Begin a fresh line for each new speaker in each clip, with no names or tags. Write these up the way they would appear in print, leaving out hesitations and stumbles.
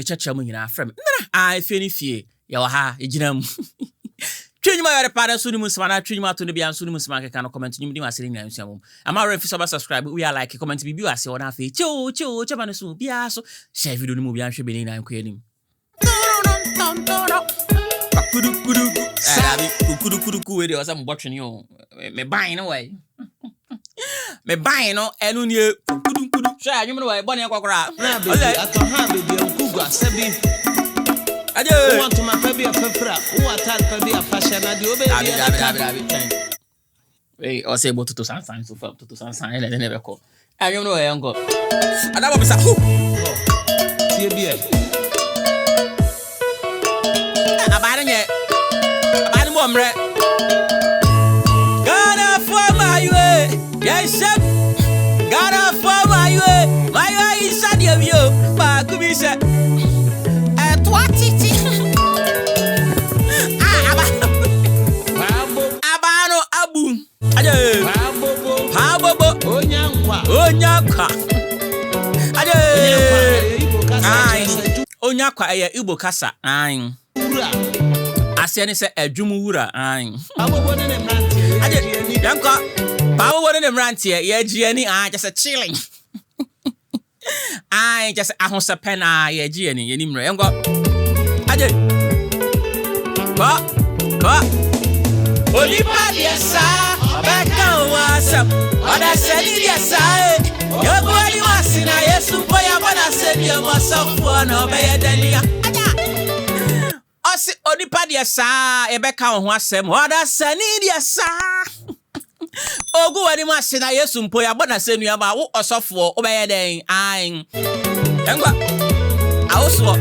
chacha mu nyina frem na fie ni fie ya wa ha ejina mu twinuma yare para so ni musima na twinuma to ne bia so ni musima keka no comment nyum di wasere nyina nsuamum ama refi so subscribe we are like comment bibi wase wona afi cho chaba no so bia so share video ni mu bia hwe beni na nkwa anim kudu we dey was am botching you me buy no way me buy no enu ni kudu share nyum no way bone kwakora
ato ha bebi nkugu asabi
Aje
want to my baby a fefra who attack baby a fashion na di obe
Hey, o say bo to sansan so far to sansan ele never call. Anyum no way ngo. Adabo bisa.
Tie bia.
Abare mo mre. Gana for my way. Yes, Gana for my way. My way is at you. Ba kubisa. Twatiti. Abano abu. Aje. Paa Bobo. Onyankwa. Aje. Onyakwa eye Igbo kasa. Ase ni se adwumu wura. Aje. Yanko. Paa Bobo ne mrantie ye gie ni just chilling. Just ahonsa pena ye gie ni yeni mre. Yanko. Aje. Ba. Olipa diasa, abeka wasam. Oda seni diasa, yoboni wasina Yesu Mpo ya bona seni amasafu na obeye dania. Osi olipa diasa, ebeka ho asem. Oda seni diasa. Ogu wani wasina Yesu Mpo ya bona seni ama wo osofu obeye den. Engwa. Awoswo.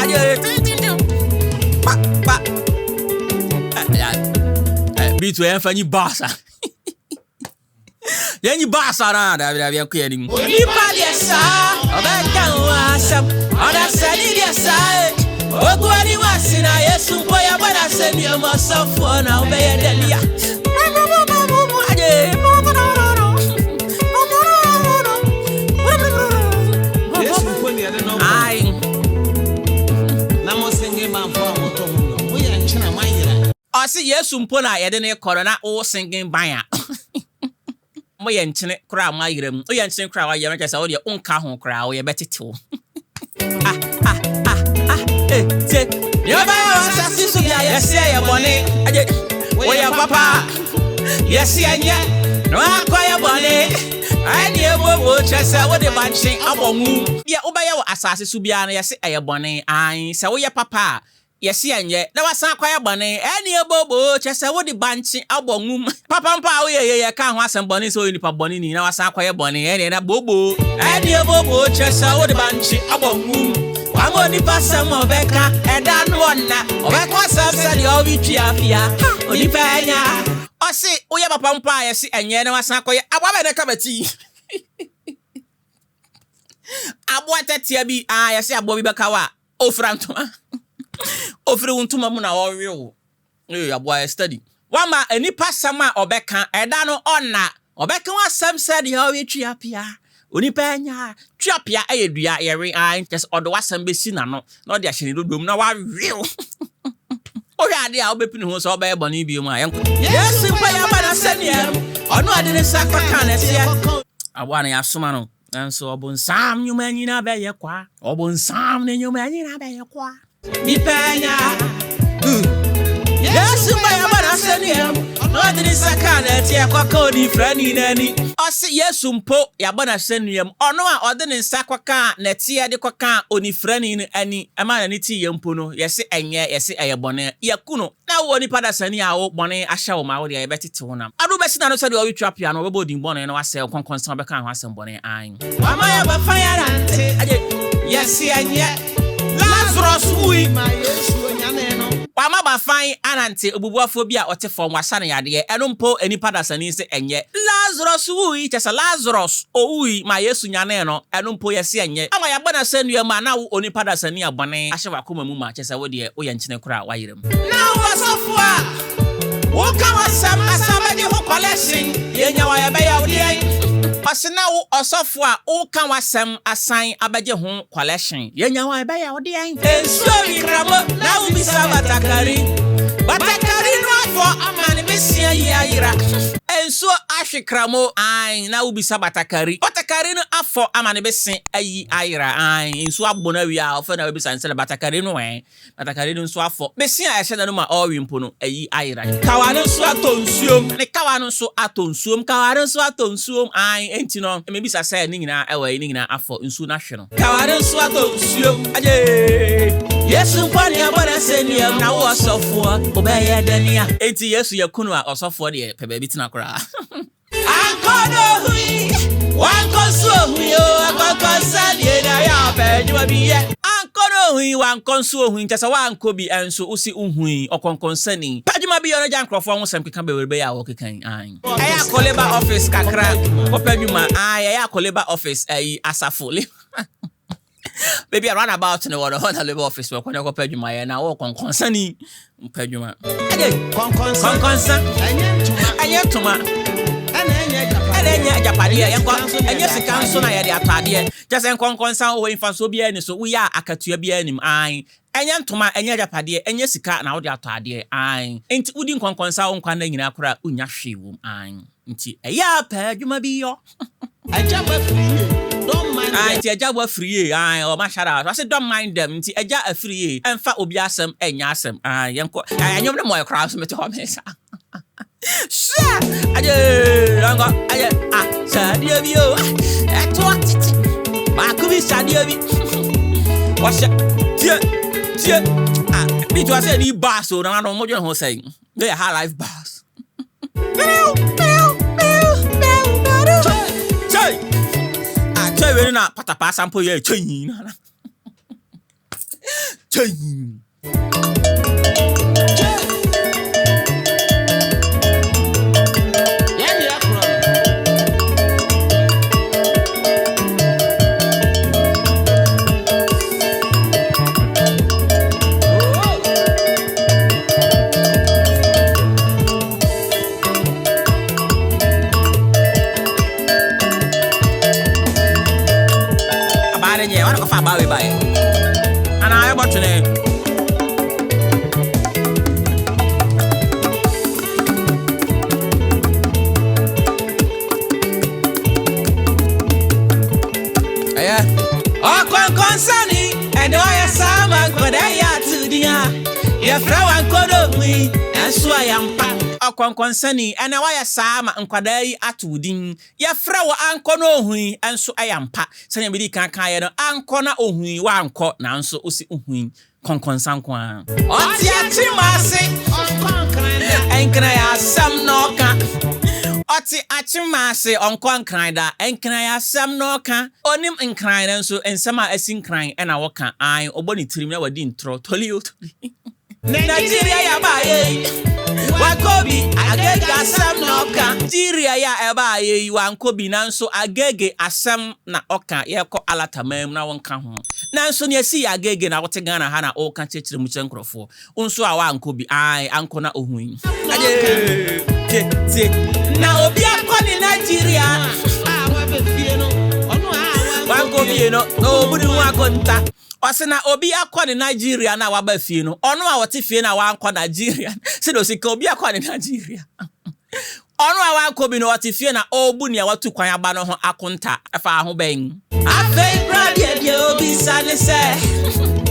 Aje. Pa. Bitu enfani basa. Yenyi basa na da ku yani. Oni paliesa, obeka wasam. Ona sani diasa. Ogwani wasina Yesu Mpo ya bona seni amasafu na obeye delia. Aje.
Yesu Mpo ni ade no. Na mo senge manfo amoto mu. Wo ya nchina manyira.
Osi Yesu Mpo na yede ne koro na o singing banya. Mo ye nchene kra ma yirem. O ye nchene kra wa ye meka sa o de onka ho kra o ye betetew. Se. Yo ba wa sisu bia yesi ye bone. Aje. O ye papa. Yesi anya. No akoye bone. Ani e bobo chese wo de banchi abonwu. Bia o ba ye wo asase su bia na yesi ye bone. Se wo ye papa. Yesi anye na wasan kwaya bone eni ebobo chese wo di banchi abonwum papa mpa wo ye ka ho asem bone so nipa bone ni na wasan kwaya bone eni na bobo eni ebobo chese wo di banchi abonwum wamo ni pasam obeka eda no onna obeka sam se di obi tuafia onipa anya osi wo ye papa mpa yesi anye na wasan kwaya abwa be na kabati abwa tatia bi yesi abwa bi beka wa ofrantoma Ofre untuma mu na worrew. Aboa study. Wama enipa sama obeka eda no onna. Obeka wasam said how we tuapia. Onipa anya tuapia ayedua yere just odo wasam besi na no. Na de ahye dodom na warrew. O ya de a obepini ho so obaye boni bi mu ayenko. Yesu Mpo ya bana senia. Ono ade ne sakwa kan ese. Aboa na yasoma no. Nanso obonsam nyuma nyina be ye kwa. Obonsam ne nyuma nyina be ye kwa. Mipenya Yesu Mpo ya bana senia. No dini sakana tie kwaka odi frani nani. Osi Yesu Mpo ya bana senia. Ono a odini sakwaka na tie de kwaka oni frani ni ani. Ama na ni ti ye mpo no. Yesi enye yesi ayebone. Yakuno na wo ni pada senia wo bone ahya wo ma wo de ayebetete wona. Adu besi na no se de owi twapia no bebo din bone no wase konkonsan beka ho asem bone an. Mama ya ba fire rante. Aje yesi enye Lazarus ui ma Yesu onyane no. Wama ba fan anante obubuafo bi a otefo nwasa na yade eno mpo enipa dasani se enye. Lazarus ui chesa Lazarus ui ma Yesu nyane no eno mpo yesi enye. Ama ya bana senu ma na wo onipa dasani abone ahye wakoma mu ma chesa wo de wo ye nchene kura wayirem. Na wasofo a wo ka wasam asama de ho collection ye nya wa ya be ya wo de ɔse na wo ɔsɔfo a wo kan wasɛm asan abɛgye ho collection yenya wa ebe ya ode an ensuo wikramo na wo bisa batakari no afọ amane besia yi ayira ensuo ahwekramo an na wo bisa batakari no afọ amane besen ayi ayira an ensuo abona wi a ofa na wo bisa nsele batakari no batakari no nso afọ besia a ehye na no ma owi mpo no ayi ayira kawa no nso atonsuom ne kawa no nso atonsuom an enti no me bisa say ni nyina ewa ni nyina afọ nsu na hwe no kawa no nso atonsuom aje Yesu Mpo ni abona seniam na wo osofo obeye dania enti Yesu yakunu a osofo de pebe bitina kora Ankono hui wankonso hui o akonkonsa de na ya pedwa biye Ankono hui wankonso hui ntasa wankobi enso usi uhui okonkonsa ni pedwa biye no jankrofo ho sem keka bewerebe ya wo kekan an aya koleba office kakra opedwa aya koleba office asafole Baby, I run about in the water, on the labor office, when I go pay you my and I walk on concerning Peduma. Conconsan, and yet to my and then Japadia, and yes, a council I had the just and conconsan away from Sobian, so we are a catubianim, I. And yan to my and Japadia, and yes, a cat now the atadia, I ain't wouldn't conconsan on Kandang in Akra, Unyashi, I. Yeah, Peduma be your. I jump don't mind them. Aja free o ma shout out. I said don't mind them. Nti aja free emfa obi asem enya asem. Yenko anyom na moy crowd me to homesa. Sha! Aje rango aje sadia bi o. Eto atiti. Ba ku bi sadia bi. Washa tie bi to say ni bass o na no mo jo ho say. They high life bass. Chay we na patapa sample ye chay na. Chay. And I about to name. Yeah. Oh, concerning, and I am a good aya to the your flower and codo me, and so I am packed. Concerning, and I am Sam and Quadai atudin, your flower and cono hui, and so I am packed. Sending me can carry an corner oh hui, one court now, so usi uhui, conconsan quan. Oh, Timasi, and can I have some knocker? Oti achimase onkwan krida enkran asam no ka onim nkran nso ensama asin kran na woka an oboni tirim na wadi ntro tolio Nigeria ya baye wankobi agege asam no ka Nigeria ya baye wankobi nanso agege asam na oka yeko alatamam na wonka ho nanso ne asi agege na wote Ghana ha na o ka chechire mu chenkrofo unso a wankobi ai anko na ohuin ade na obi akoni Nigeria wankobi no obudi wakonta ose na obi akoni Nigeria na waba fie no ono a wote fie na wanko Nigeria se do sika obi akoni Nigeria ono a wankobi no wote fie na obu ne watu kwan aba no ho akonta afa ho ben afei brade de obi sane se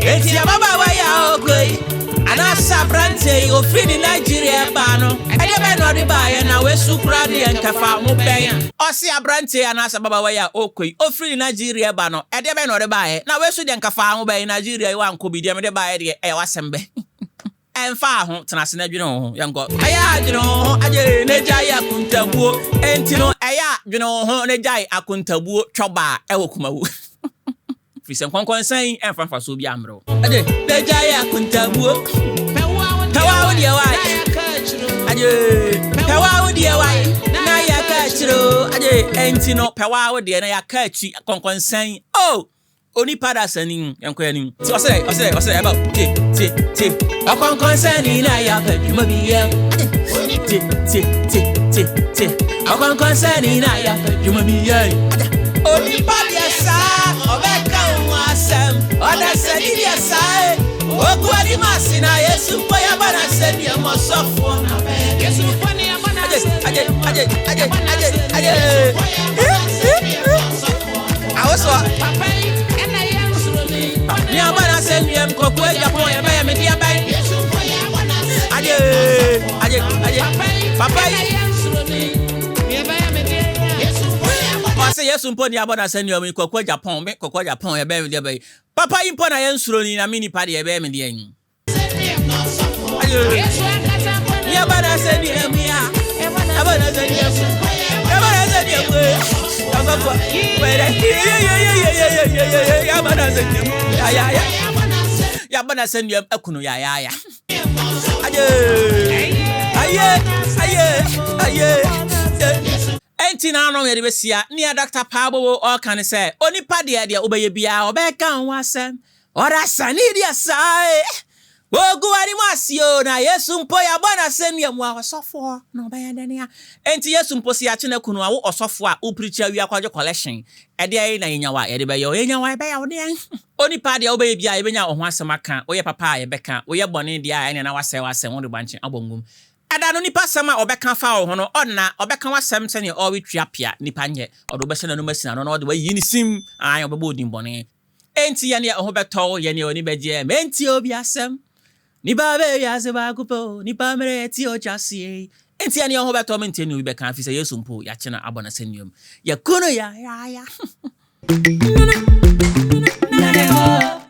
eti ababa wa ya okoi ana sabrante ofini Nigeria ba no edebe no de ba ye na we sukura de enkafa mo ben osi abrante ana sababa wa ya okoi ofini Nigeria ba no edebe no de ba ye na we su de enkafa mo ben Nigeria wa nkobi de me de ba ye de e wasembe enfa ho tenase na dwene ho yango aya dwene ho aje ne jai akuntabuo enti no aya dwene ho ne jai akuntabuo twoba e wokumawu Fisen konkonsan enfa so bi amro ade ne jai akuntabuo pewa odi wai aje pewa odi wai na ya ka chiro aje enti no pewa odi na ya ka chi konkonsan oh oni pada sanin yanko yanin ti osere about ti akonkon sani na ya pe juma biye ti Akwan konseni na ya juma mi ye. Oni padia sa obeka wasem. Oda seni dia sa. Ogwadi masina Yesu Mpo ya bana seni ya mosofo. Yesu Mpo ni ya bana seni. Aje. Awoso. Papa ena Yesu ni. Ni ya bana seni ya mkokwe Japan ya baya media bai. Yesu Mpo ya bana seni. Aje. Papa Yesu Mpo ni abona send you kokwa Japan me kokwa Japan e be de be papa impo na yensuro ni na mini pade e be me de yin ya abona send you ya abona send you abona send you ya abona send you ya abona send you akunu ya aye enti na no yede besia nia Dr. Paa Bobo o kan say onipa de obeye bia obeka wasem ora sani dia sai ogu ani masio na Yesu Mpo ya bana seniam wa osofo na obeye denia enti Yesu Mpo si ache na kunu a wo osofo a uprichi awia kwaje collection e de ai na yenyawa yede be yenyawa e be ya wode onipa de obeye bia e benya ho asem aka oye papa ye beka oye bone dia ene na wasem wo de banche abongum Adano nipa sama obeka fa wo no onna obeka wasem sene o wetwa pia nipa nye odo be se na no masina no no de wayi ni sim an obeba odin bone enti ye ne ho beto ye ne oni beje menti obi asem ni ba be ya se ba kupo ni pa mere ti o chase enti ye ne ho beto menti ni obi beka fi se Yesu Mpo ya che na abona senium ya kuno ya